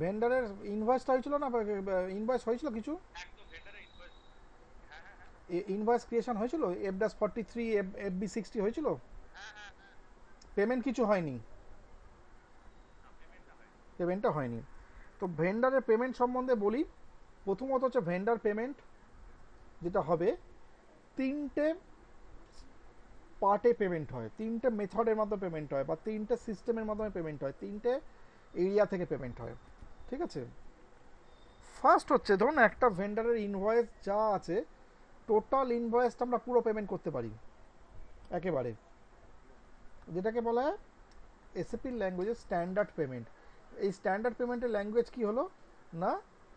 ভেন্ডারের ইনভয়েসটা হয়েছিল না, ইনভয়েস হয়েছিল কিছু? একদম ভেন্ডারের ইনভয়েস। হ্যাঁ হ্যাঁ হ্যাঁ ইনভয়েস ক্রিয়েশন হয়েছিল, F-43 FB-60 হয়েছিল? হ্যাঁ হ্যাঁ হ্যাঁ। পেমেন্ট কিছু হয়নি? না, পেমেন্টটা হয়নি। পেমেন্টটা হয়নি। তো ভেন্ডারের পেমেন্ট সম্বন্ধে বলি। প্রথমত হচ্ছে ভেন্ডার পেমেন্ট যেটা হবে, তিনটে পার্টে পেমেন্ট হয়, তিনটে মেথডের মাধ্যমে পেমেন্ট হয়, বা তিনটে সিস্টেমের মাধ্যমে পেমেন্ট হয়, তিনটে এরিয়া থেকে পেমেন্ট হয়। ঠিক আছে? ফার্স্ট হচ্ছে, ধরুন একটা ভেন্ডারের ইনভয়েস যা আছে, টোটাল ইনভয়েসটা আমরা পুরো পেমেন্ট করতে পারি একেবারে, যেটাকে বলা হয় এসএপির ল্যাঙ্গুয়েজে স্ট্যান্ডার্ড পেমেন্ট। এই স্ট্যান্ডার্ড পেমেন্টের ল্যাঙ্গুয়েজ কি হলো না,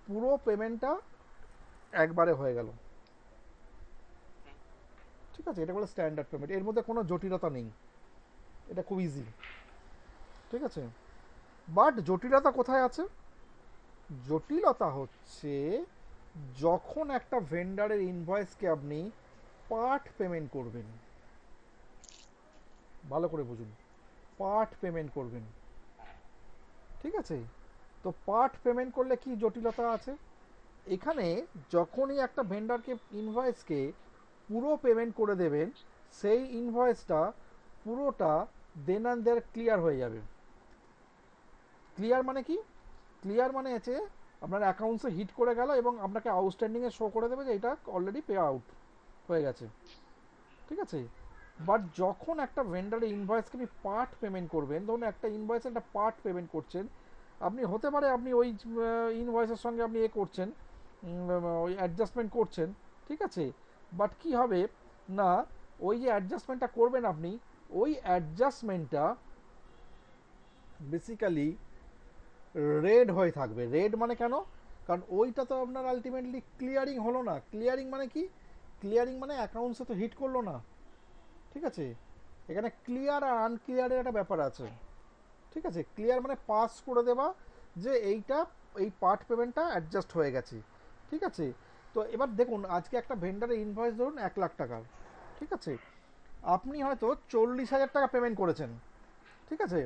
পুরো পেমেন্টটা একবারে হয়ে গেল। হুম। ঠিক আছে, এটা বলে স্ট্যান্ডার্ড পেমেন্ট, এর মধ্যে কোনো জটিলতা নেই, এটা খুব ইজি। ঠিক আছে, বাট জটিলতা কোথায় আছে? জটিলতা হচ্ছে যখন একটা ভেন্ডারের ইনভয়েসকে আপনি পার্ট পেমেন্ট করবেন। ভালো করে বুঝুন, পার্ট পেমেন্ট করবেন। ঠিক আছে, তো পার্ট পেমেন্ট করলে কি জটিলতা আছে এখানে? যখনই একটা ভেন্ডারকে ইনভয়েসকে পুরো পেমেন্ট করে দেবেন, সেই ইনভয়েসটা পুরোটা দেন অ্যান্ড দেয়ার ক্লিয়ার হয়ে যাবে। ক্লিয়ার মানে কি? ক্লিয়ার মানে হচ্ছে আপনার অ্যাকাউন্টসে হিট করে গেল এবং আপনাকে আউটস্ট্যান্ডিংয়ে শো করে দেবে যে এটা অলরেডি পে আউট হয়ে গেছে। ঠিক আছে, বাট যখন একটা ভেন্ডারের ইনভয়েসকে আপনি পার্ট পেমেন্ট করবেন, ধরুন একটা ইনভয়েসে একটা পার্ট পেমেন্ট করছেন, আপনি হতে পারে আপনি ওই ইনভয়েসের সঙ্গে আপনি এ করছেন, ওই অ্যাডজাস্টমেন্ট করছেন। ঠিক আছে, বাট কি হবে না, ওই যে অ্যাডজাস্টমেন্টটা করবেন আপনি, ওই অ্যাডজাস্টমেন্টটা বেসিক্যালি রেড হয়ে থাকবে। রেড মানে কেন? কারণ ওইটা তো আপনার আলটিমেটলি ক্লিয়ারিং হলো না। ক্লিয়ারিং মানে কি? ক্লিয়ারিং মানে অ্যাকাউন্টসে তো হিট করলো না। ঠিক আছে, এখানে ক্লিয়ার আর আনক্লিয়ারের একটা ব্যাপার আছে। ঠিক আছে, ক্লিয়ার মানে পাস করে দেওয়া যে এইটা, এই পার্ট পেমেন্টটা অ্যাডজাস্ট হয়ে গেছে। ঠিক আছে, তো এবার দেখুন আজকে একটা ভেন্ডারের ইনভয়েস ধরুন 1 লাখ টাকার। ঠিক আছে, আপনি হয়তো 40,000 টাকা পেমেন্ট করেছেন। ঠিক আছে,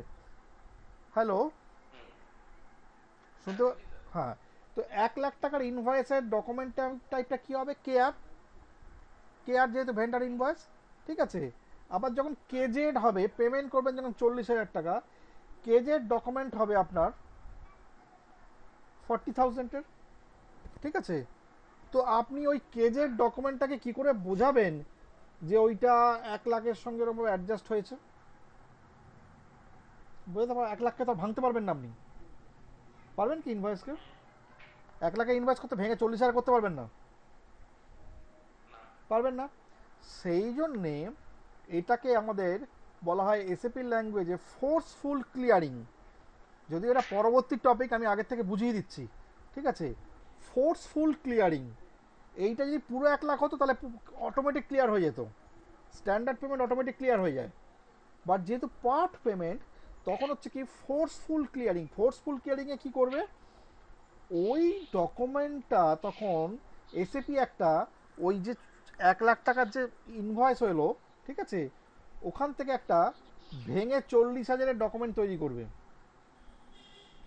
হ্যালো, হুম। হ্যাঁ শুনতে শুনছি স্যার। হ্যাঁ, তো 1 লাখ টাকার ইনভয়েসের ডকুমেন্ট টাইপটা কী হবে? কেয়ার। কেয়ার যেহেতু ভেন্ডার ইনভয়েস। ঠিক আছে, আবার যখন কেজেড হবে, পেমেন্ট করবেন যখন 40,000 টাকা, কেজেড ডকুমেন্ট হবে আপনার 40,000-এর। ঠিক আছে, তো আপনি ওই কেজের ডকুমেন্টটাকে কি করে বোঝাবেন যে ওইটা 1 লাখের সঙ্গে ওরকম অ্যাডজাস্ট হয়েছে? বুঝতে পার, 1 লাখকে তো ভাঙতে পারবেন না আপনি। পারবেন কি ইনভয়েসকে? 1 লাখে ইনভয়েস করতে ভেঙে 40,000 করতে পারবেন না। না। পারবেন না। সেই জন্যে এটাকে আমাদের বলা হয় এসএপি ল্যাঙ্গুয়েজে ফোর্সফুল ক্লিয়ারিং। যদি এটা পরবর্তী টপিক, আমি আগের থেকে বুঝিয়ে দিচ্ছি। ঠিক আছে, ফোর্সফুল ক্লিয়ারিং, এইটা যদি পুরো 1 লাখ হতো তাহলে অটোমেটিক ক্লিয়ার হয়ে যেত, স্ট্যান্ডার্ড পেমেন্ট অটোমেটিক ক্লিয়ার হয়ে যায়। বাট যেহেতু পার্ট পেমেন্ট, তখন হচ্ছে কি ফোর্সফুল ক্লিয়ারিং। ফোর্সফুল ক্লিয়ারিংয়ে কি করবে, ওই ডকুমেন্টটা তখন এসএপি একটা, ওই যে 1 লাখ টাকার যে ইনভয়েস হলো, ঠিক আছে, ওখান থেকে একটা ভেঙে 40,000-এর ডকুমেন্ট তৈরি করবে।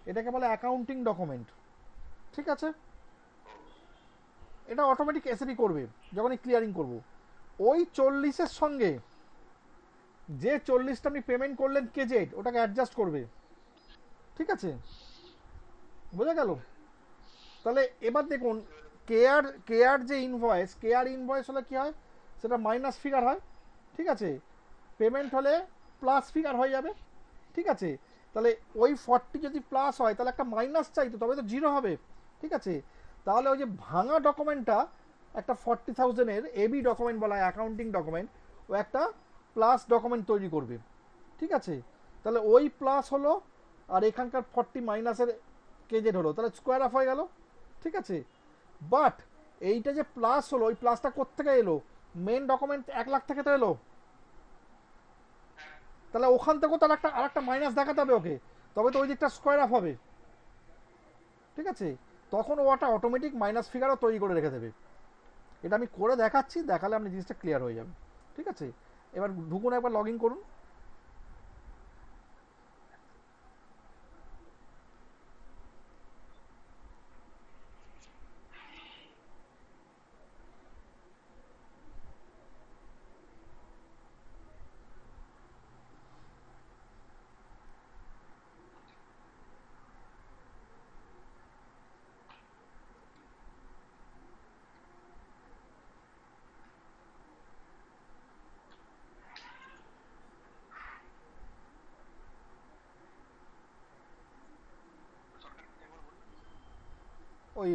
এটাকে বলে অ্যাকাউন্টিং ডকুমেন্ট। ঠিক আছে, ও। হুম। এটা অটোমেটিক এসএপি করবে যখনই ক্লিয়ারিং করব। ওই 40-এর সঙ্গে যে 40টা আপনি পেমেন্ট করলেন কেজেড, ওটাকে অ্যাডজাস্ট করবে। ঠিক আছে, বোঝা গেল? তাহলে এবার দেখুন, কেয়ার কেয়ার যে ইনভয়েস, কেয়ার ইনভয়েস হলে কি হয়, সেটা মাইনাস ফিগার হয়। ঠিক আছে, পেমেন্ট হলে প্লাস ফিগার হয়ে যাবে। ঠিক আছে, তাহলে ওই 40 যদি প্লাস হয় তাহলে একটা মাইনাস চাইতো, তবে তো জিরো হবে। ঠিক আছে, তাহলে ওই যে ভাঙা ডকুমেন্টটা, একটা 40,000-এর এবি ডকুমেন্ট বলা হয় অ্যাকাউন্টিং ডকুমেন্ট, ও একটা প্লাস ডকুমেন্ট তৈরি করবে। ঠিক আছে, তাহলে ওই প্লাস হলো, আর এখানকার 40 মাইনাসের কেজেড হলো, তাহলে স্কোয়ার অফ হয়ে গেল। ঠিক আছে, বাট এইটা যে প্লাস হলো, ওই প্লাসটা কোত্থেকে এলো? মেন ডকুমেন্ট 1 লাখ থেকে তো এলো। হ্যাঁ। তাহলে ওখান থেকেও তার একটা আরেকটা মাইনাস দেখাতে হবে ওকে, তবে তো ওই দিকটা স্কোয়ার অফ হবে। ঠিক আছে, তখন ও একটা অটোমেটিক মাইনাস ফিগারও তৈরি করে রেখে দেবে। এটা আমি করে দেখাচ্ছি, দেখালে আপনি জিনিসটা ক্লিয়ার হয়ে যাবে। ঠিক আছে, এবার ঢুকুন, একবার লগ ইন করুন। ওই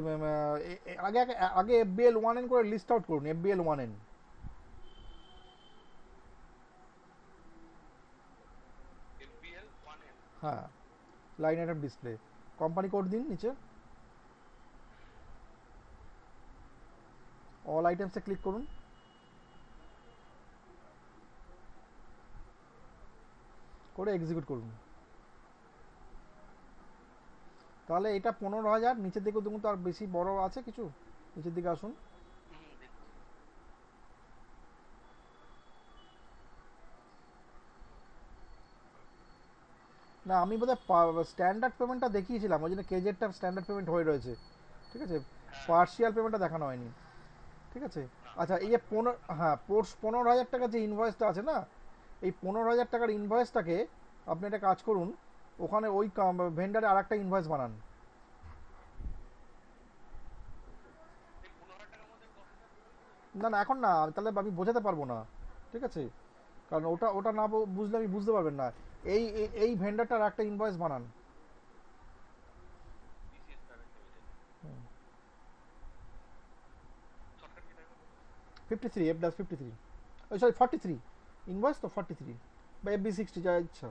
আগে আগে আগে FBL 1N করে লিস্ট আউট করুন, FBL 1N। FBL 1N। হ্যাঁ, line item display, company code দিন নিচে, অল আইটেমসে ক্লিক করুন, করে এক্সিকিউট করুন। তাহলে এটা 15,000, নিচের দিকে দেখুন তো আর বেশি বড় আছে কিছু, নিচের দিকে আসুন। দেখছি। না আমি বোধহয় স্ট্যান্ডার্ড পেমেন্টটা দেখিয়েছিলাম, ওই জন্য কেজেরটা স্ট্যান্ডার্ড পেমেন্ট হয়ে রয়েছে, ঠিক আছে, হ্যাঁ। পার্শিয়াল পেমেন্টটা দেখানো হয়নি, ঠিক আছে। না, আচ্ছা এই যে 15,000 টাকার যে ইনভয়েসটা আছে না, এই 15,000 টাকার ইনভয়েসটাকে আপনি একটা কাজ করুন, ওখানে ওই ভেন্ডারে আর একটা ইনভয়েস বানান। এই 15,000 টাকার মধ্যে 10,000 পেমেন্ট করে দিই। না না এখন না, তাহলে আমি বোঝাতে পারবো না, ঠিক আছে, কারণ ওটা ওটা না বুঝলে আমি বুঝতে পারবেন না। এই ভেন্ডারটার একটা ইনভয়েস বানান। TCS payment limited. Shortcut key থাকবে বলুন? 53, F-53, ওই সরি 43, ইনভয়েস তো 43 বা FB60 যা ইচ্ছা।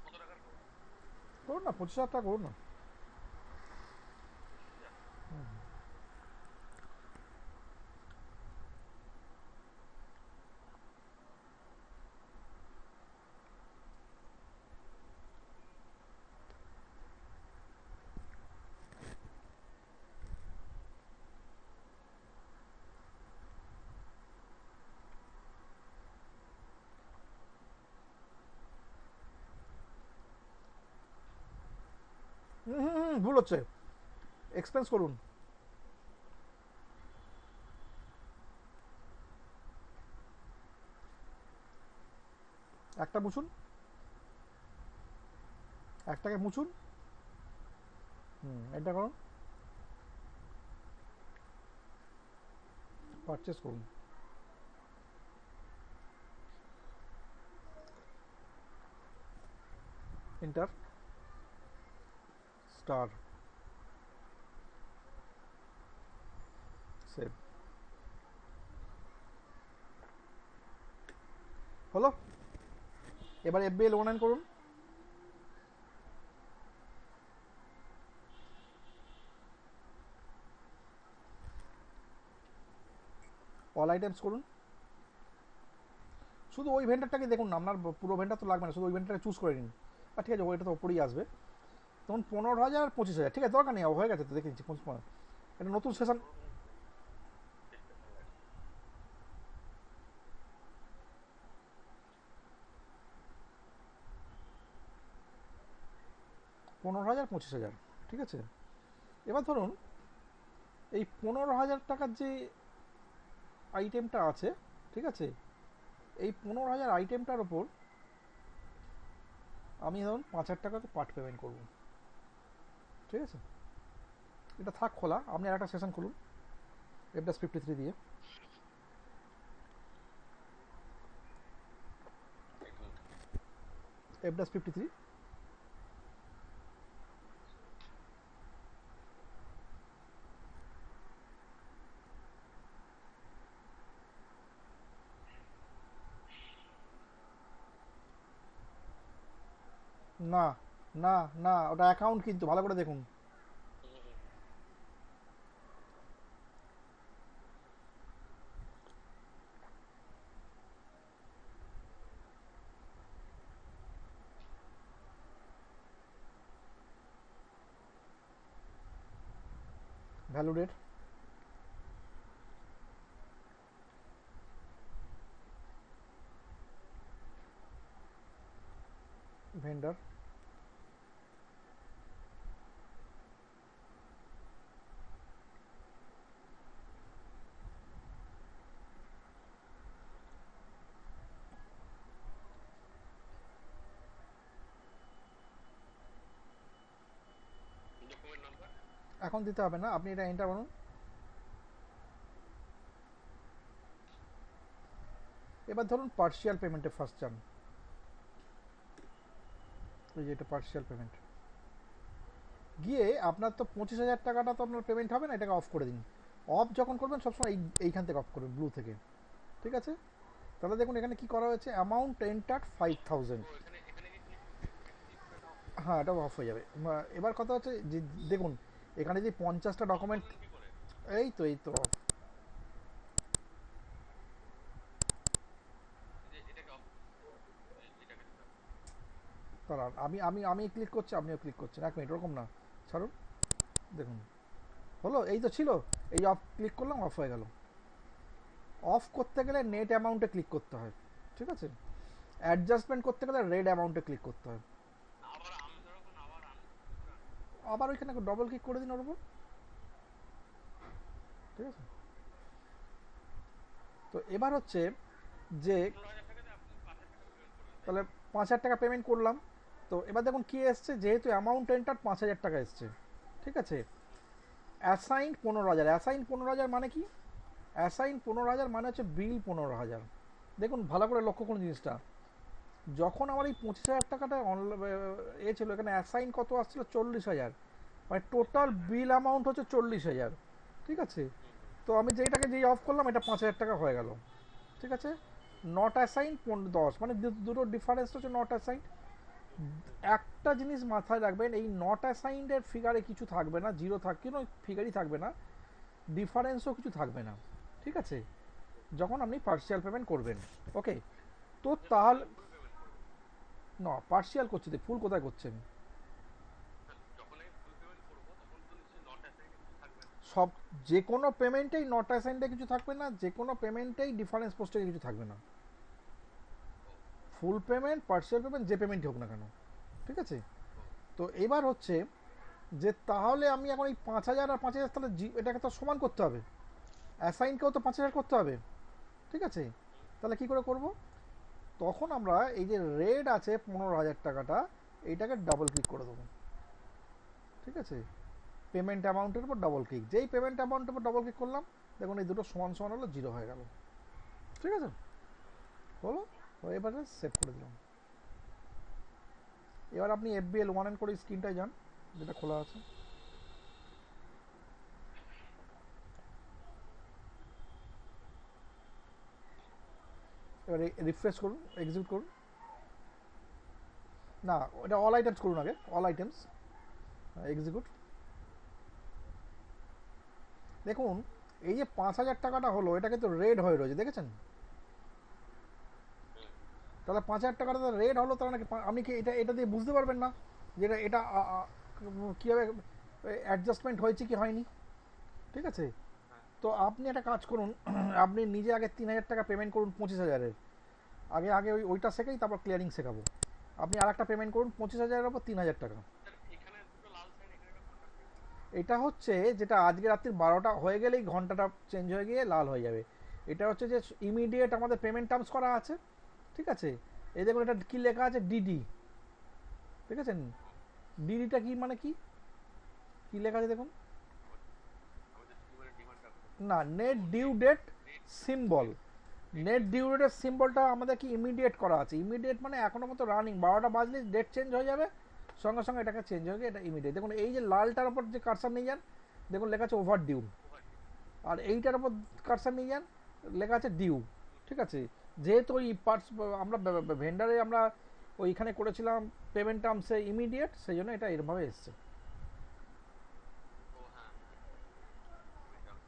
কত টাকার করবো? করুন না, 25,000 টাকা করুন না। 25,000। ভুল হচ্ছে, এক্সপেন্স করুন। একটা মুছুন, একটাকে মুছুন, এটা করুন, পারচেস করুন, এন্টার, স্টার, সেভ, হলো। এবার FBL 1N করুন, অল আইটেমস করুন, শুধু ওই ভেন্ডারটাকে দেখুন না, আপনার পুরো ভেন্ডার তো লাগবে না, শুধু ওই ভেন্ডারটাকে চুজ করে নিন। আর ঠিক আছে, ওইটা তো ওপরেই আসবে, তখন 15,000 25,000, ঠিক আছে, দরকার নেই, হয়ে গেছে তো, দেখে নিচ্ছি 25, একটা নতুন সেশন। ধরুন ডিসক্রিপশন লাগবে। 15,000 25,000, ঠিক আছে। এবার ধরুন এই 15,000 টাকার যে আইটেমটা আছে, ঠিক আছে, এই 15,000 আইটেমটার ওপর আমি ধরুন 5,000 টাকাকে পার্ট পেমেন্ট করব, ঠিক আছে। এটা থাক খোলা, আপনি আর একটা সেশন খুলুন F-53 দিয়ে, এক মিনিট। F-53, না না না, ওটা অ্যাকাউন্ট কিন্তু ভালো করে দেখুন, value date, vendor. Document number এখন দিতে হবে না, আপনি এটা এন্টার করুন। এবার ধরুন পার্শিয়াল পেমেন্টে ফার্স্ট যান, এই যে এটা পার্শিয়াল পেমেন্ট। গিয়ে আপনার তো 25,000 টাকাটা তো আপনার পেমেন্ট হবে না, এটাকে অফ করে দিন। অফ যখন করবেন সবসময় এইখান থেকে অফ করবেন, ব্লু থেকে। ঠিক আছে, তাহলে দেখুন এখানে কি করা হয়েছে, অ্যামাউন্ট এন্টার 5,000। ও এখানে এখানে কি ক্লিক এটা অফ হ্যাঁ, এটা অফ হয়ে যাবে। এবার কথা হচ্ছে যে দেখুন এখানে যে 50টা অফ ডকুমেন্ট, করবেন কি করে? এই তো অফ। এটাকে অফ এটাকে দিতে হবে। দাঁড়ান, আমি আমি আমি ক্লিক করছি, আপনিও ক্লিক করছেন, 1 মিনিট, ওরকম না, ছাড়ুন। দেখুন হলো, এই তো ছিল, এই অফ ক্লিক করলাম, অফ হয়ে গেল। অফ করতে গেলে নেট অ্যামাউন্টে ক্লিক করতে হয়, ঠিক আছে। অ্যাডজাস্টমেন্ট করতে গেলে রেড অ্যামাউন্টে ক্লিক করতে হয়। আবার আমি যখন আবার আবার ওইখানে ডবল ক্লিক করে দিন ওর উপর, ঠিক আছে। তো এবার হচ্ছে যে 15,000 টাকাতে আপনি 5,000 টাকা পেমেন্ট করবেন, তাই তাহলে তো? 5,000 টাকা পেমেন্ট করলাম। তো এবার দেখুন কি এসছে, যেহেতু অ্যামাউন্ট এন্টার 5,000 টাকা এসছে, ঠিক আছে। অ্যাসাইন 15,000, অ্যাসাইন 15,000 মানে কি, অ্যাসাইন 15,000 মানে হচ্ছে বিল 15,000। দেখুন ভালো করে লক্ষ্য করুন জিনিসটা, যখন আমার এই 25,000 টাকাটা এ ছিল, এখানে অ্যাসাইন কত আসছিল, 40,000, মানে টোটাল বিল অ্যামাউন্ট হচ্ছে 40,000, ঠিক আছে। তো আমি যেইটাকে যেই অফ করলাম এটা 5,000 টাকা হয়ে গেল, ঠিক আছে। নট অ্যাসাইন 10, মানে দুটো ডিফারেন্স হচ্ছে নট অ্যাসাইন। একটা জিনিস মাথায় রাখবেন, এই নট অ্যাসাইন্ডের ফিগারে কিছু থাকবে না, জিরো কোনো ফিগারই থাকবে না, ডিফারেন্সও কিছু থাকবে না, ঠিক আছে, যখন আপনি পার্শিয়াল পেমেন্ট করবেন। ওকে, তো যখন তাহলে আমি ফুল পেমেন্ট করব, না, পার্শিয়াল করছি, ফুল কোথায় করছেন। যখন আমি ফুল পেমেন্ট করব তখন তো নিশ্চয়ই নট অ্যাসাইনে কিছু থাকবে না। সব, যে কোনো পেমেন্টেই নট অ্যাসাইন্ডে কিছু থাকবে না, যে কোনো পেমেন্টেই ডিফারেন্স পোস্টে কিছু থাকবে না। ও ফুল পেমেন্ট, পার্শিয়াল পেমেন্ট, যে পেমেন্টই হোক না কেন, ঠিক আছে। ও তো এবার হচ্ছে যে তাহলে আমি এখন এই 5,000 আর 5,000 তাহলে এটাকে তো সমান করতে হবে, অ্যাসাইনকেও তো 5,000 করতে হবে, ঠিক আছে। তাহলে কি করে করব, তখন আমরা এই যে রেড আছে 15,000 টাকাটা, এইটাকে ডাবল ক্লিক করে দেবো, ঠিক আছে। পেমেন্ট অ্যামাউন্টের উপর ডাবল ক্লিক, যেই পেমেন্ট অ্যামাউন্টের উপর ডাবল ক্লিক করলাম, দেখুন এই দুটো সমান সমান হলো, জিরো হয়ে গেল, ঠিক আছে। হলো, এবারে সেভ করে দিলাম। এবার আপনি FBL 1 করে স্ক্রিনটায় যান, যেটা খোলা আছে। এবারে রিফ্রেশ করুন, এক্সিকিউট করুন। না, ওটা অল আইটেমস করুন আগে, অল আইটেমস, এক্সিকিউট। দেখুন এই যে 5,000 টাকাটা হলো, এটা কিন্তু রেড হয়ে রয়েছে, দেখেছেন। তাহলে 5,000 টাকাটা তো রেড হলো, তার মানে আপনি কি এটা এটা দিয়ে বুঝতে পারবেন না যে এটা এটা কীভাবে অ্যাডজাস্টমেন্ট হয়েছে কি হয়নি, ঠিক আছে। হ্যাঁ তো আপনি একটা কাজ করুন, আপনি নিজে আগে 3,000 টাকা পেমেন্ট করুন 25,000-এর, আগে আগে ওইটা শেখাই, তারপর ক্লিয়ারিং শেখাবো। আপনি আর একটা পেমেন্ট করুন 25,000-এর ওপর 3,000 টাকা। স্যার, এখানে দুটো লাল সাইন, এখানে একটা ঘন্টা কি? এটা হচ্ছে যেটা আজকে রাত্রি 12টা হয়ে গেলেই ঘন্টাটা চেঞ্জ হয়ে গিয়ে লাল হয়ে যাবে। এটা হচ্ছে যে ইমিডিয়েট আমাদের পেমেন্ট টার্মস করা আছে, ঠিক আছে। এই দেখুন এটা কি লেখা আছে, ডিডি, ঠিক আছে। ডিডিটা কি মানে কি, কি লেখা আছে দেখুন, আমাদের ডিমান্ড ডিমান্ড ড্রাফট। না, নেট ও due net date net symbol. Net net net due due ডেটের সিম্বলটা আমাদের কি ইমিডিয়েট করা আছে, ইমিডিয়েট মানে এখনো মতো রানিং, 12টা বাজলে ডেট চেঞ্জ হয়ে যাবে, সঙ্গে সঙ্গে এটাকে চেঞ্জ হয়ে গিয়ে এটা ইমিডিয়েট। দেখুন এই যে লালটার উপর যে কারসার নিয়ে যান, দেখুন লেখা আছে ওভার ডিউ, ওভার ডিউ। আর এইটার উপর কারসার নিয়ে যান, লেখা আছে ডিউ, ঠিক আছে। যেহেতু ওই পার্টস আমরা ভেন্ডারে আমরা ওইখানে করেছিলাম পেমেন্ট টার্মসে ইমিডিয়েট, সেই জন্য এটা এরভাবে এসছে। ও হ্যাঁ হ্যাঁ, পেমেন্ট টার্মস।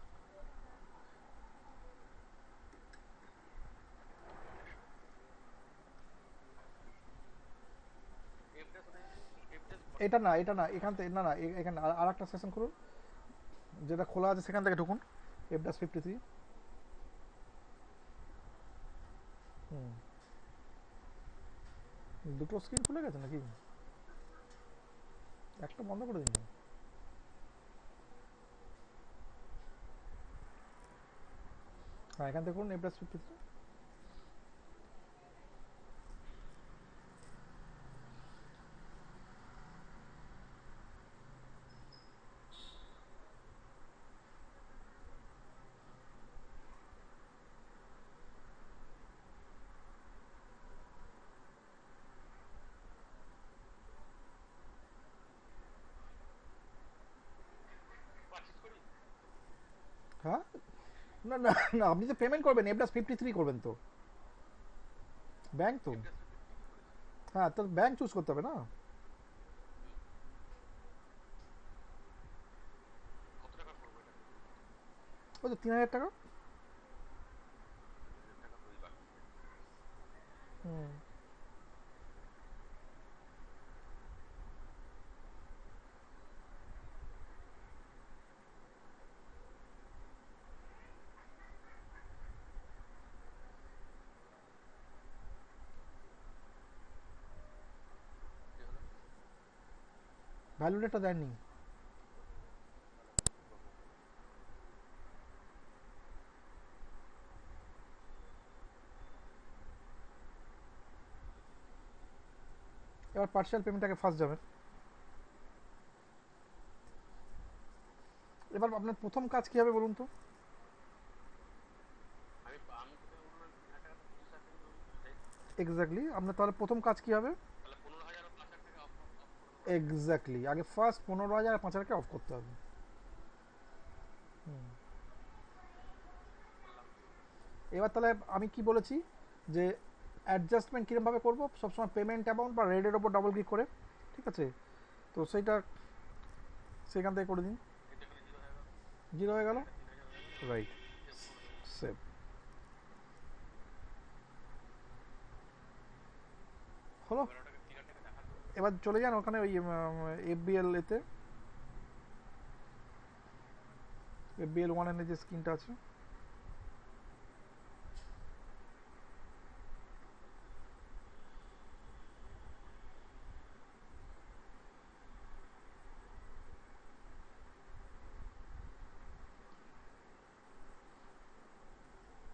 এফটা কোথায় আছে? এফটা এটা না, এটা না, এখান থেকে না, না, এখানে আর একটা সেশন করুন, যেটা খোলা আছে সেখান থেকে ঢুকুন, F-53। দুটো স্ক্রিন খুলে গেছে নাকি? একটা বন্ধ করে দিন। হ্যাঁ, এখান থেকে করুন এফ ড্যাশ 53। পারচেজ করি হ্যাঁ, না না না, আপনি তো পেমেন্ট করবেন এফ ড্যাশ 53 করবেন তো, ব্যাংক তো। ইন্টারেস্ট কি করেছি হ্যাঁ, তো ব্যাংক চুজ করতে হবে না। কত টাকা করবো এটা ওই তো 3000 টাকা। 1000 টাকা তো ওই বাকি হুম। কি হলো ভ্যালুডেটটা দেননি। তাহলে করবো এবার পার্সিয়াল পেমেন্টটাকে ফার্স্ট যাবেন। এবার আপনার প্রথম কাজ কী হবে বলুন তো? আমি প্রথমে বললাম 3000 টাকা তো 25,000 টাকা তাই এক্স্যাক্টলি, আপনার তাহলে প্রথম কাজ কী হবে? তাহলে 15,000 ও 5,000 টাকা অফ অফ করে দেবো এক্স্যাক্টলি, আগে ফার্স্ট 15,000 আর 5,000কে অফ করতে হবে। হুম। করলাম এবার তাহলে আমি কি বলেছি যে অ্যাডজাস্টমেন্ট কীরকমভাবে করবো, সবসময় পেমেন্ট অ্যামাউন্ট বা রেডের ওপর ডবল ক্লিক করে, ঠিক আছে? তো সেইটা সেখান থেকে করে দিন। এটা এখানে 0 হয়ে গেল 0 হয়ে গেল। এটা 3,000 হয়ে গেল রাইট। সেভ করে দেবো সেভ। হলো। এবার ওটাকে ফিগারটাকে দেখাতো এবার চলে যান ওখানে ওই এফবিএল এতে, এফবিএল 1 এর যে স্ক্রিনটা আছে।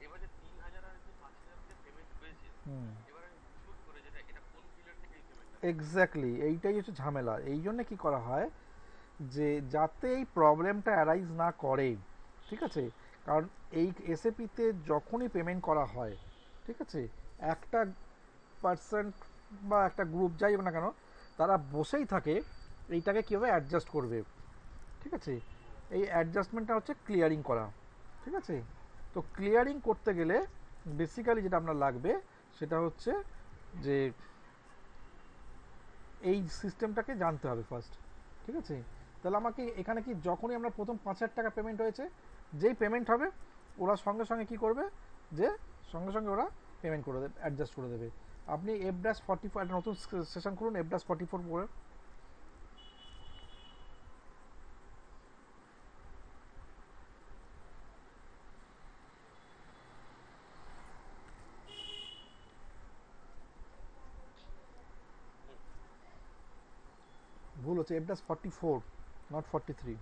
এবার যে 3,000 আর যে 5,000 যে পেমেন্ট হয়েছে হুম। এবার আমি বুঝবো কি করে যেটা এটা কোন পিরিয়ড থেকে এই পেমেন্টটা এক্স্যাক্টলি, এইটাই হচ্ছে ঝামেলা। এই জন্য কি করা হয় যে যাতে এই প্রবলেমটা অ্যারাইজ না করে, ঠিক আছে? কারণ এই এসএপিতে যখনই পেমেন্ট করা হয়, ঠিক আছে, একটা পার্সেন্ট বা একটা গ্রুপ যাই হোক না কেন, তারা বসেই থাকে এইটাকে কীভাবে অ্যাডজাস্ট করবে, ঠিক আছে? এই অ্যাডজাস্টমেন্টটা হচ্ছে ক্লিয়ারিং করা, ঠিক আছে? তো ক্লিয়ারিং করতে গেলে বেসিক্যালি যেটা আপনার লাগবে সেটা হচ্ছে যে এই সিস্টেমটাকে জানতে হবে ফার্স্ট, ঠিক আছে? তাহলে আমাকে এখানে কি যখনই আমরা প্রথম 5,000 টাকা পেমেন্ট হয়েছে, যেই পেমেন্ট হবে ওরা সঙ্গে সঙ্গে কি করবে, যে সঙ্গে সঙ্গে ওরা পেমেন্ট করে দেবে, অ্যাডজাস্ট করে দেবে। আপনি এফ ড্যাশ 44 একটা নতুন সেশন করুন, এফ ড্যাশ 44 করে। ভুল হচ্ছে, এফ ড্যাশ 44, নট 43।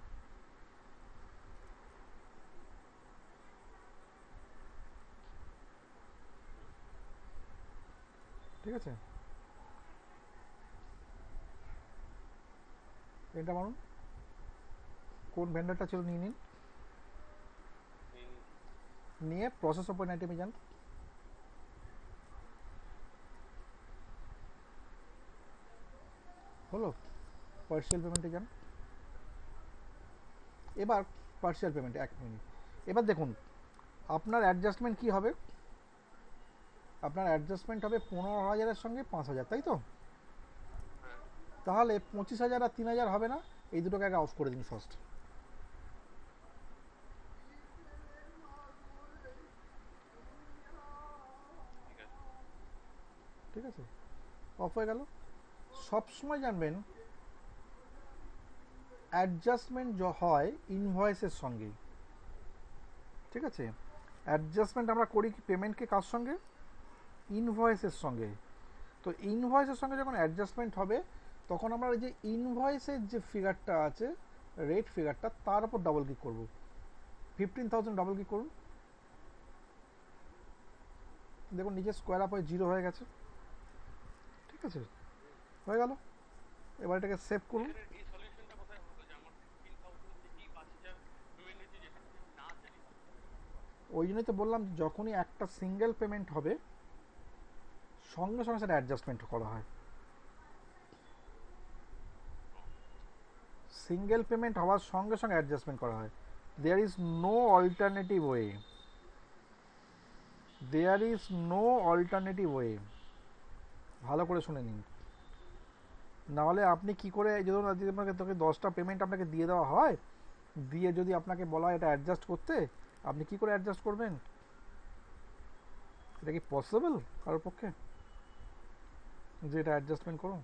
ঠিক আছে, এটা মারুন। কোন ভেন্ডারটা ছিল নিয়ে নিন, নিয়ে নিয়েছি নিয়ে প্রসেস ওপেন আইটেমে যান। হলো, পার্সিয়াল পেমেন্টে যান। এবার পার্সিয়াল পেমেন্ট, 1 মিনিট। এবার দেখুন আপনার অ্যাডজাস্টমেন্ট কি হবে। আপনার অ্যাডজাস্টমেন্ট হবে 15,000-এর সঙ্গে 5,000, তাই তো? হ্যাঁ তাহলে 25,000 আর 3,000 হবে না, এই দুটোকে আগে অফ করে দিন ফার্স্ট, ঠিক আছে ঠিক আছে? অফ হয়ে গেল। সবসময় জানবেন অ্যাডজাস্টমেন্ট হয় ইনভয়েসের সঙ্গে, ঠিক আছে? অ্যাডজাস্টমেন্ট আমরা করি কি পেমেন্টকে কার সঙ্গে? ইনভয়েসের সঙ্গে। তো ইনভয়েসের সঙ্গে যখন অ্যাডজাস্টমেন্ট হবে তখন আমরা ওই যে ইনভয়েসের যে ফিগারটা আছে, রেট ফিগারটা, তার উপর ডাবল ক্লিক করবো। 15,000 ডাবল ক্লিক করুন, দেখুন নিচে স্কোয়ার আপ হয়ে 0 হয়ে গেছে। ঠিক আছে, হয়ে গেল। এবার এটাকে সেভ করুন। এখানে এই সলিউশনটা কোথায় হলো যে আমার 15,000 থেকেই 5,000 পেমেন্ট হয়েছে, যেখানে যদি না আসে? ওই জন্যই তো বললাম যে যখনই একটা সিঙ্গেল পেমেন্ট হবে সঙ্গে সঙ্গে সেটা অ্যাডজাস্টমেন্ট করা হয়। সিঙ্গেল পেমেন্ট হওয়ার সঙ্গে সঙ্গে অ্যাডজাস্টমেন্ট করা হয়। There is no alternative way, there is no alternative way. ভালো করে শুনে নিন, নাহলে আপনি কি করে, যদি আপনাকে তোকে 10টা পেমেন্ট আপনাকে দিয়ে দেওয়া হয়, দিয়ে যদি আপনাকে বলা হয় এটা অ্যাডজাস্ট করতে, আপনি কি করে অ্যাডজাস্ট করবেন? এটা কি পসিবল কারোর পক্ষে যে এটা অ্যাডজাস্টমেন্ট করুন?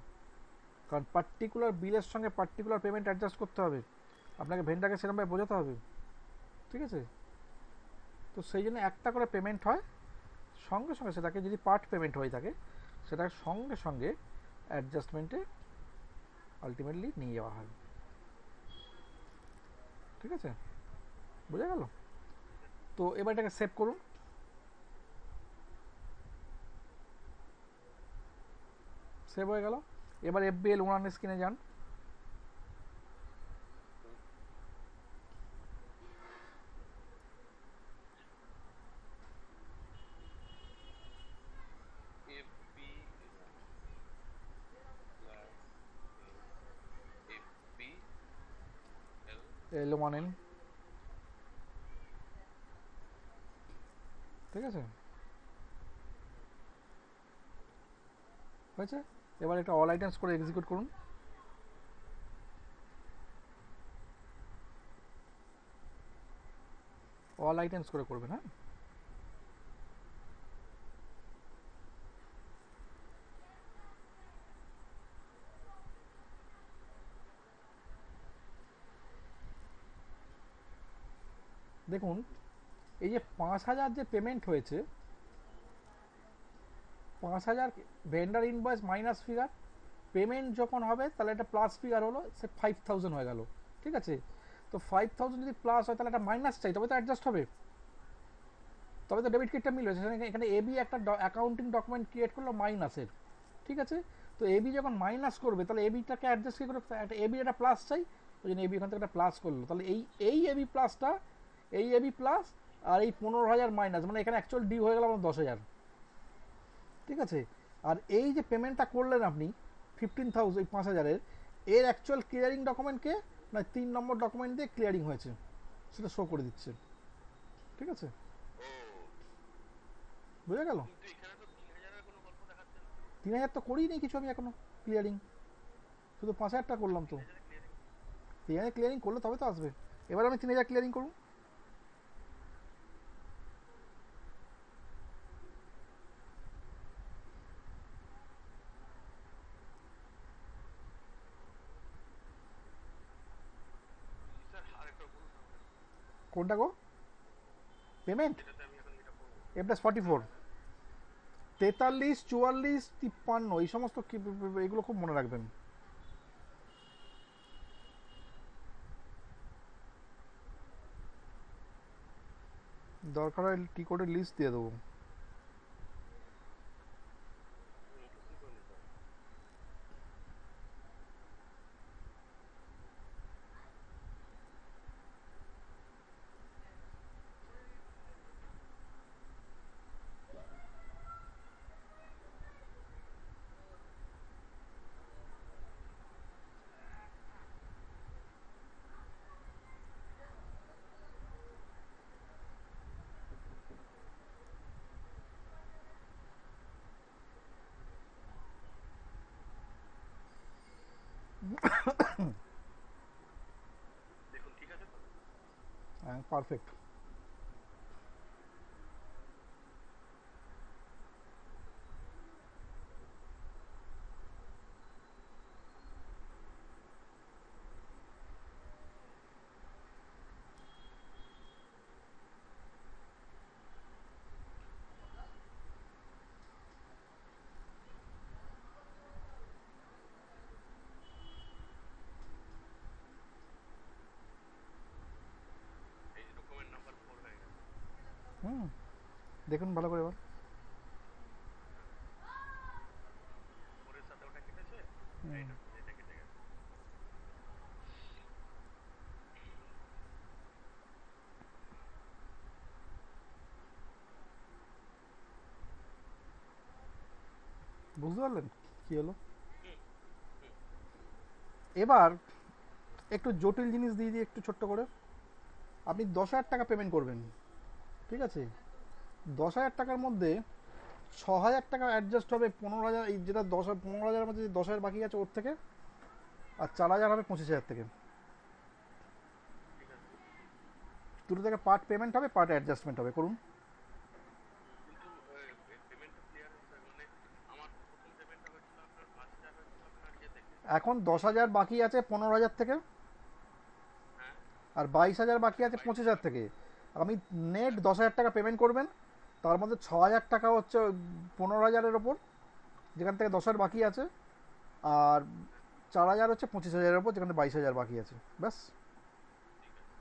কারণ পার্টিকুলার বিলের সঙ্গে পার্টিকুলার পেমেন্ট অ্যাডজাস্ট করতে হবে, আপনাকে ভেন্ডারকে সেরকমভাবে বোঝাতে হবে। ঠিক আছে, তো সেই জন্য একটা করে পেমেন্ট হয়, সঙ্গে সঙ্গে সেটাকে, যদি পার্ট পেমেন্ট হয়ে থাকে সেটা সঙ্গে সঙ্গে অ্যাডজাস্টমেন্টে আলটিমেটলি নিয়ে যাওয়া হয়। ঠিক আছে, বোঝা গেল? তো এবার এটাকে সেভ করুন। সেভ হয়ে গেল। এবার FBL 1 স্ক্রিনে যান। FB FBL L1N, ঠিক আছে, হয়েছে। এবার একটা অল আইটেমস করে এক্সিকিউট করুন। অল আইটেমস করে করবেন, হ্যাঁ। দেখুন এই যে 5,000 যে পেমেন্ট হয়েছে, 5,000 vendor invoice minus figure, payment যখন হবে তাহলে একটা প্লাস ফিগার হলো, সে 5,000 হয়ে গেল। ঠিক আছে, তো 5,000 যদি প্লাস হয় তাহলে একটা মাইনাস চাই, তবে তো অ্যাডজাস্ট হবে, তবে তো ডেবিট কার্ডটা মিলবে। সেখানে এখানে এবি একটা অ্যাকাউন্টিং ডকুমেন্ট ক্রিয়েট করলো মাইনাসের। ঠিক আছে, তো এবি যখন মাইনাস করবে তাহলে এবিটাকে অ্যাডজাস্ট করে একটা এবি একটা প্লাস চাই, ওই জন্য এবি এখান থেকে একটা প্লাস করলো। তাহলে এই এই এবি প্লাসটা, এই এবি প্লাস আর এই 15,000 মাইনাস, মানে এখানে অ্যাকচুয়াল ডিউ হয়ে গেল আমার 10,000। ঠিক আছে, আর এই যে পেমেন্টটা করলেন আপনি 15,000, এই 5,000-এর, এর অ্যাকচুয়াল ক্লিয়ারিং ডকুমেন্টকে না 3 নম্বর ডকুমেন্ট দিয়ে ক্লিয়ারিং হয়েছে সেটা শো করে দিচ্ছে। ঠিক আছে, ও, বুঝা গেল? কিন্তু এখানে তো 3,000-এর কোনো গল্প দেখাচ্ছে না। 3,000 তো করিই নেই কিছু আমি এখনো ক্লিয়ারিং, শুধু 5,000টা করলাম তো। 3,000-এ ক্লিয়ারিং? 3,000 ক্লিয়ারিং করলে তবে তো আসবে। এবার আমি 3,000 ক্লিয়ারিং করুন। স্যার আরেকবার বলুন আমাকে, কোনটা গো? পেমেন্ট যেটাতে আমি এখন এটা করবো। A+44, 43, 44, 53, এই সমস্ত এগুলো খুব মনে রাখবেন। দরকার হয় টি কোডের লিস্ট দিয়ে দেবো। কিছুই করে নিতে হবে। দেখুন ঠিক আছে তো? হ্যাঁ, পারফেক্ট। দেখুন ভালো করে এবার। ওরের সাথে ওটা কেটেছে, হুম, এইটার সাথে এটা কেটে গেছে। বুঝতে পারলেন কি হলো? হুম হুম। এবার একটু জটিল জিনিস দিয়ে দিই একটু ছোট্ট করে। আপনি 10,000 টাকা পেমেন্ট করবেন, ঠিক আছে? 10,000 টাকার মধ্যে 6,000 টাকা অ্যাডজাস্ট হবে 15,000, এই যেটা 15,000-এর মধ্যে যে 10,000 বাকি আছে ওর থেকে, আর 4,000 হবে 25,000 থেকে। ঠিক আছে। দুটো থেকে পার্ট পেমেন্ট হবে, পার্ট অ্যাডজাস্টমেন্ট হবে, করুন। কিন্তু পেমেন্টটা ক্লিয়ার মানে আমার তো প্রথম পেমেন্টটা হয়েছিল আপনার 5,000 হয়েছিল আপনার ইয়ে থেকে। এখন 10,000 বাকি আছে 15,000 থেকে, হ্যাঁ। আর 22,000 বাকি আর আছে 22,000 25,000 থেকে। আমি নেট হ্যাঁ। 10,000 টাকা পেমেন্ট করবেন, তার মধ্যে 6,000 টাকা হচ্ছে 15,000-এর ওপর, যেখান থেকে 10,000 বাকি আছে, আর হ্যাঁ। 4,000 হচ্ছে 25,000-এর ওপর, যেখানে 22,000 বাকি আছে, ব্যাস। ঠিক আছে।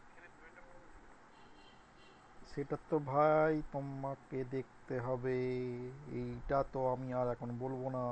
এখানে পেমেন্টটা করবেন কি করে? সেটা তো ভাই তোমাকে দেখতে হবে, এইটা তো আমি আর এখন বলবো না।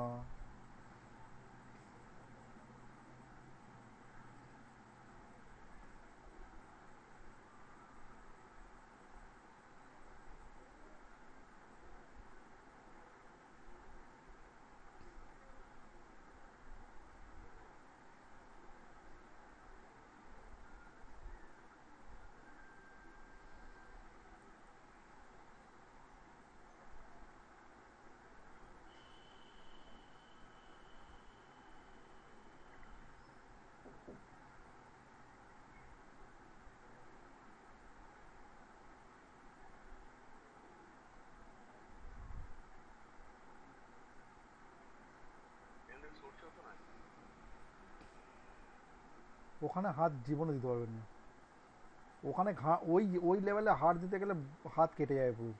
এখান থেকে সরষেও তো নাই। ওখানে হাত জীবনে দিতে পারবেন না। ওখানে ওই ওই লেভেলে হাত দিতে গেলে হাত কেটে যায় পুরো।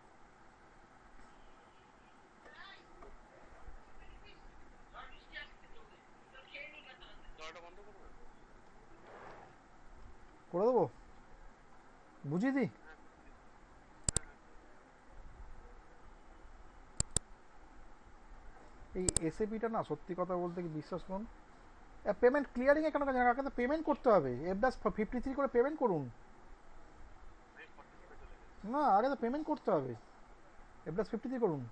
দরজাটা বন্ধ করবেন? করে দেবো, বুঝিয়ে দিই। হ্যাঁ বুঝিয়ে দিন। হ্যাঁ হ্যাঁ বুঝিয়ে দিন। এই এসএপিটা না, সত্যি কথা বলতে কি, বিশ্বাস করুন, পেমেন্ট ক্লিয়ারিংয়ে কেন কাজ, আগে তো পেমেন্ট করতে হবে। F+53 করে পেমেন্ট করুন। আমি 45-এ চলে গেছি। না, আগে তো পেমেন্ট করতে হবে, F+53 করুন।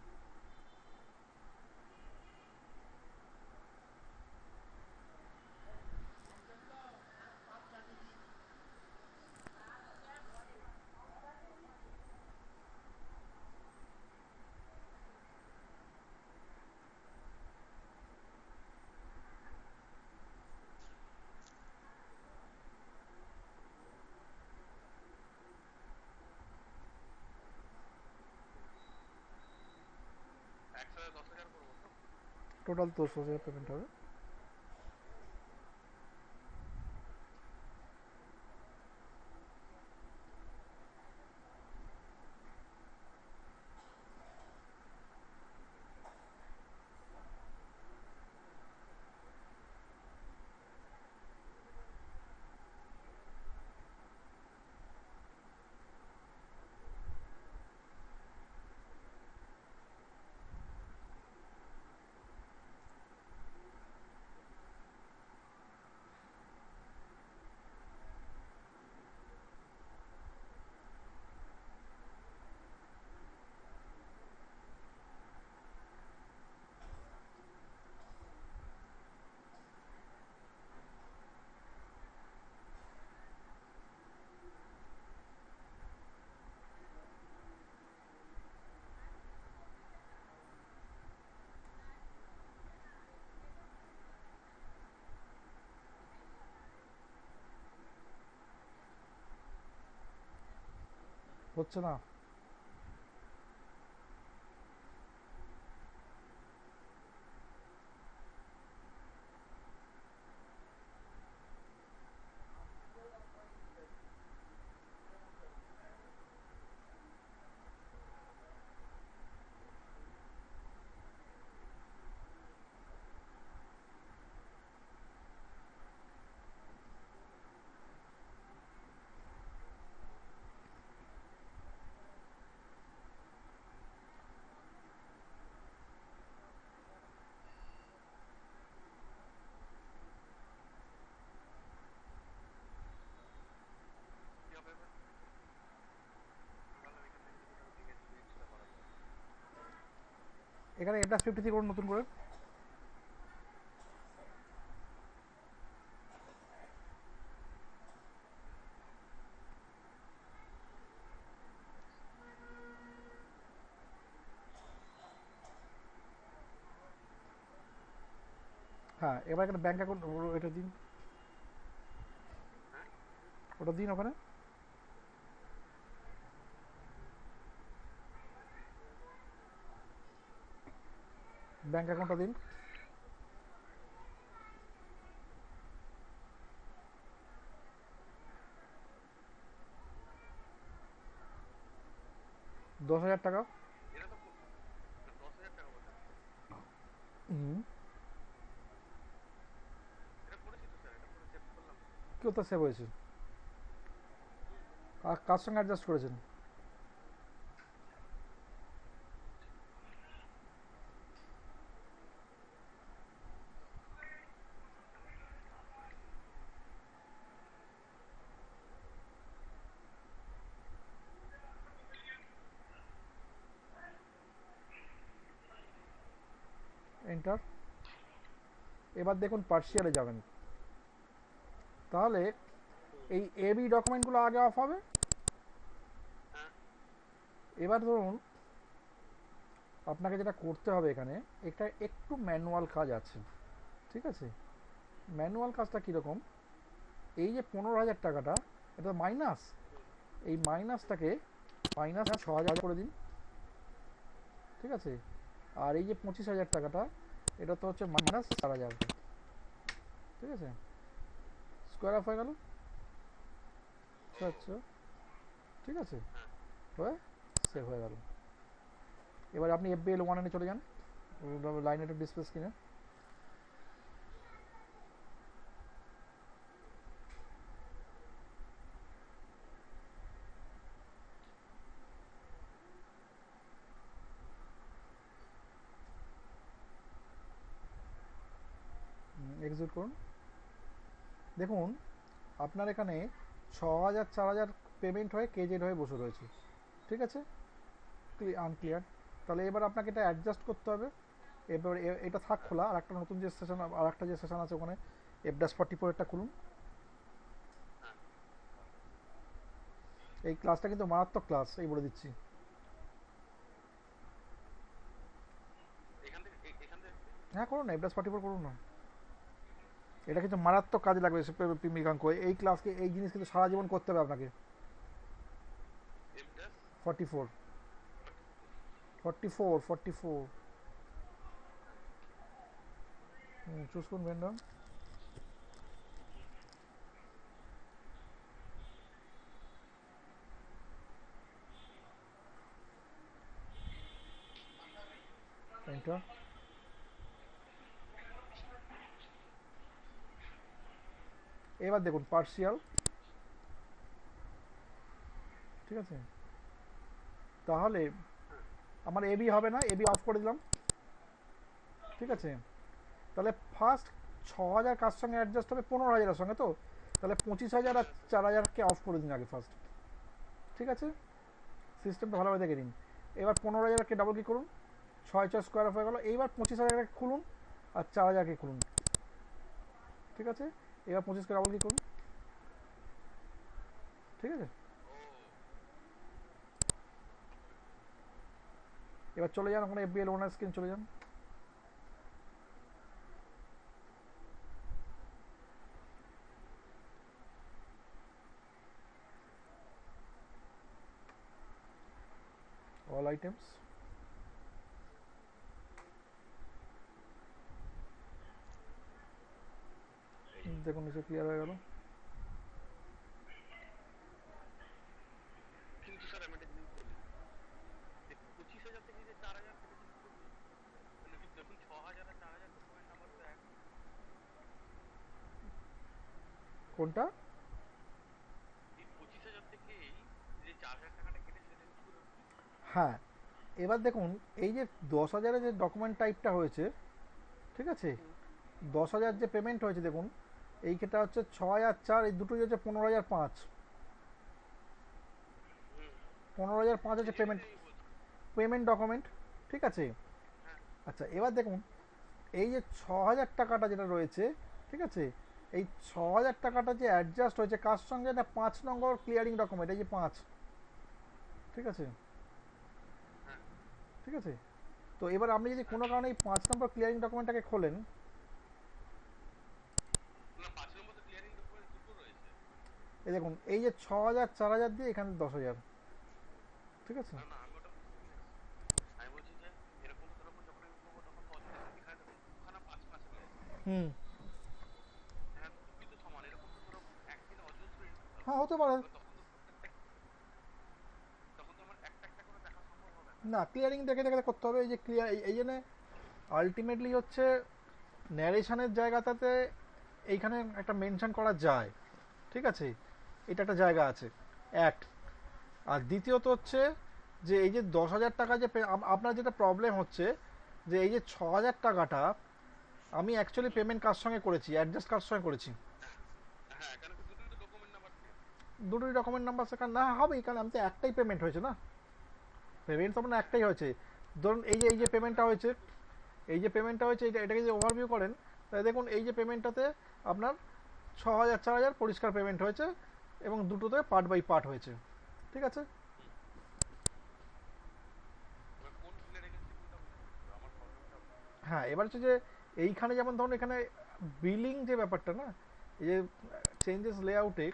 একসাথে 10,000 করবো তো? টোটাল 10,000 পেমেন্ট হবে। হচ্ছে না। কি হবে এবার? ভাবলাম এখান থেকে যদি টাকা ভেঙে যদি এক্সট্রা করা যায়। এখানে এটা 50 করুন নতুন করে। হ্যাঁ, এবার এখানে ব্যাংক অ্যাকাউন্ট এটা দিন, হ্যাঁ, ওটা দিন ওখানে। ব্যাংক অ্যাকাউন্টটা দিন। $10,000। এটা তো 10,000 টাকা বলছেন? হুম। এটা করেছি তো স্যার, এটা করে সেভ করলাম তো। কেউ তো সেভ হয়েছে, আর কার সঙ্গে অ্যাডজাস্ট করেছেন? এন্টার। এবার দেখুন পার্সিয়ালে যাবেন, তাহলে এই এবি ডকুমেন্টগুলো আগে অফ হবে। হ্যাঁ, এবার ধরুন আপনাকে যেটা করতে হবে এখানে, এটা একটু ম্যানুয়াল কাজ আছে, ঠিক আছে? ম্যানুয়াল কাজটা কীরকম, এই যে 15,000 টাকাটা, এটা মাইনাস, হুম, এই মাইনাসটাকে মাইনাস 6,000 করে দিন, ঠিক আছে? আর এই যে 25,000 টাকাটা, এটা তো হচ্ছে মাইনাস 4,000, ঠিক আছে? স্কোয়ার অফ হয়ে গেল, ও, আচ্ছা, ঠিক আছে? হ্যাঁ, হয়ে সেভ হ্যাঁ, হয়ে গেল। এবার আপনি FBL 1 চলে যান, লাইনেটের ডিসপ্লে স্ক্রিনে। এক্সিট করুন। দেখুন আপনার এখানে 6,000 4,000 পেমেন্ট হয়ে কেজেড হয়ে বসে রয়েছে, ঠিক আছে? আনক্লিয়ার। তাহলে এবার আপনাকে এটা অ্যাডজাস্ট করতে হবে। এবার এটা থাক হ্যাঁ, খোলা, আর একটা নতুন যে সেশন, আর একটা যে সেশন আছে ওখানে F-44 খুলুন। হ্যাঁ। এই ক্লাসটা কিন্তু মারাত্মক ক্লাস, এই বলে দিচ্ছি। এখান থেকে এখান থেকে খুলি। হ্যাঁ করুন না, F-44 করুন না। এটা কিন্তু মারাত্মক কাজে লাগবে মৃগাঙ্ক, এই ক্লাসকে, এই জিনিস কিন্তু সারা জীবন করতে হবে আপনাকে। F dash 44, 44। 44, 44। হ্যাঁ, চুজ করুন ভেন্ডর। এন্টার। এবার দেখুন পার্সিয়াল, ঠিক আছে? তাহলে হ্যাঁ, আমার এবি হবে না, এবি অফ করে দিলাম, ঠিক আছে? তাহলে ফার্স্ট 6,000 কার সঙ্গে অ্যাডজাস্ট হবে? 15,000-এর সঙ্গে তো। তাহলে 25,000 আর হ্যাঁ, 4,000-কে অফ করে দিন আগে ফার্স্ট, ঠিক আছে? সিস্টেমটা ভালোভাবে দেখে নিন। এবার 15,000-কে ডাবল কি করুন, 6 স্কোয়ার অফ হয়ে গেল। এইবার 25,000-কে খুলুন আর 4,000-কে খুলুন, ঠিক আছে? এবার 25-কে ডাবল কি করুন, ঠিক আছে? ও, এবার চলে যান ওখানে FBL ওনার স্ক্রিন চলে যান। আইটেমস, দেখুন নিচে ক্লিয়ার হয়ে গেল। কিন্তু স্যার আমি একটা জিনিস বলি, যে 25,000 থেকে যে 4,000 কেটেছে দুটো কি? মানে কি দেখুন 6,000 আর 4,000 ডকুমেন্ট নাম্বার তো এক। কোনটা? এই 25,000 থেকেই যে 4,000 টাকাটা কেটেছে সেটা কি করে হচ্ছে? হ্যাঁ, এবার দেখুন এই যে 10,000-এর যে ডকুমেন্ট টাইপটা হয়েছে, ঠিক আছে, হুম 10,000 হুম যে পেমেন্ট হয়েছে দেখুন, এইটা হচ্ছে 6 আর 4, এই দুটোই হচ্ছে 15,005, হুম 15,005 হচ্ছে সেটাই পেমেন্ট, আমি বলছি। পেমেন্ট ডকুমেন্ট, ঠিক আছে। হ্যাঁ আচ্ছা এবার দেখুন এই যে 6,000 টাকাটা যেটা রয়েছে, ঠিক আছে, এই 6,000 টাকাটা যে অ্যাডজাস্ট হয়েছে কার সঙ্গে, না 5 নম্বর ক্লিয়ারিং ডকুমেন্ট, এই যে 5, ঠিক আছে, হ্যাঁ ঠিক আছে। তো এবার আপনি যদি হ্যাঁ। কোনো কারণে এই 5 নম্বর ক্লিয়ারিং ডকুমেন্টটাকে খোলেন, না 5 নম্বর তো ক্লিয়ারিং ডকুমেন্ট দুটো রয়েছে। এই দেখুন এই যে 6,000 4,000 দিয়ে এখানে 10,000, ঠিক আছে। না না আমি ওটা বুঝতে পেরেছি। আমি বলছি যে এরকম তো ধরুন যখন আমি উঠবো তখন তো অলরেডি এখানে দেখুন দুখানা 5 5 রয়েছে। হুম। হ্যাঁ দুটোই তো সমান, এরকম তো ধরো একদিনে অজস্র এন্ট্রি হবে। হ্যাঁ হতে পারে। এবার তখন তো প্রত্যেকটা, তখন তো আমার একটা একটা করে দেখা সম্ভব হবে না। না, ক্লিয়ারিং দেখে দেখে করতে হবে, এই যে ক্লিয়ার, এই জন্য আলটিমেটলি হচ্ছে ন্যারেশনের জায়গাটাতে এইখানে একটা মেনশন করা যায়, ঠিক আছে, এটা একটা জায়গা আছে, এক। আর দ্বিতীয়ত হচ্ছে যে এই যে 10,000 টাকা যে আপনার যেটা প্রবলেম হচ্ছে, যে এই যে 6,000 টাকাটা আমি অ্যাকচুয়ালি হুম পেমেন্ট কার সঙ্গে করেছি, অ্যাডজাস্ট কার সঙ্গে করেছি, হ্যাঁ হ্যাঁ কেন কি দুটোই তো ডকুমেন্ট নাম্বার সেম। দুটোই ডকুমেন্ট নাম্বার সেখানে না হবেই, কারণ আমি তো একটাই পেমেন্ট হয়েছে না, পেমেন্ট তো আপনার হ্যাঁ একটাই হয়েছে। ধরুন এই যে হ্যাঁ পেমেন্টটা হয়েছে, এই যে পেমেন্টটা হয়েছে, এটাকে যদি ওভারভিউ করেন, তাহলে দেখুন এই যে পেমেন্টটাতে আপনার 6,000 4,000 পরিষ্কার পেমেন্ট হয়েছে, এবং দুটোতে পার্ট বাই পার্ট হয়েছে, ঠিক আছে। হুম। এবার কোন ক্লিয়ারিং স্টেটমেন্টটা বুঝতে পারছি না, আমার প্রবলেমটা ওখানে। হ্যাঁ এবার হচ্ছে যে এইখানে যেমন ধরুন এখানে বিলিং যে ব্যাপারটা না, এই যে চেঞ্জেস লেআউটে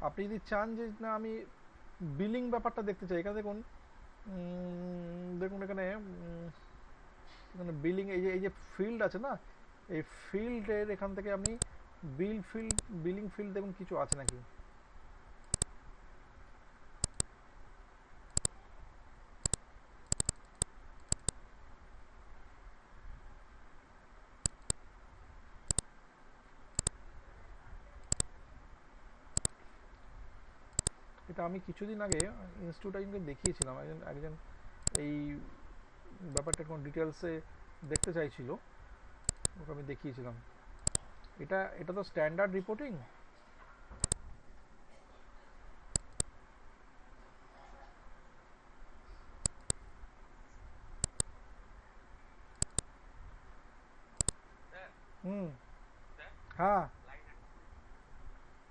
আপনি যদি চান যে না আমি বিলিং ব্যাপারটা দেখতে চাই, এখানে দেখুন, দেখুন এখানে এখানে বিলিং, এই যে ফিল্ড আছে না, এই ফিল্ডের এখান থেকে আপনি বিলিং ফিল্ড দেখুন কিছু আছে নাকি। এটা আমি কিছুদিন আগে ইনস্টিটিউট একজনকে দেখিয়েছিলাম, একজন একজন এই ব্যাপারটা কোন ডিটেলসে দেখতে চাইছিল, ওকে আমি দেখিয়েছিলাম। এটা এটা তো স্ট্যান্ডার্ড রিপোর্টিং, স্যার হুম। স্যার হ্যাঁ। লাইন একটা।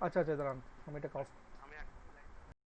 আচ্ছা আচ্ছা দাঁড়ান, আমি এটা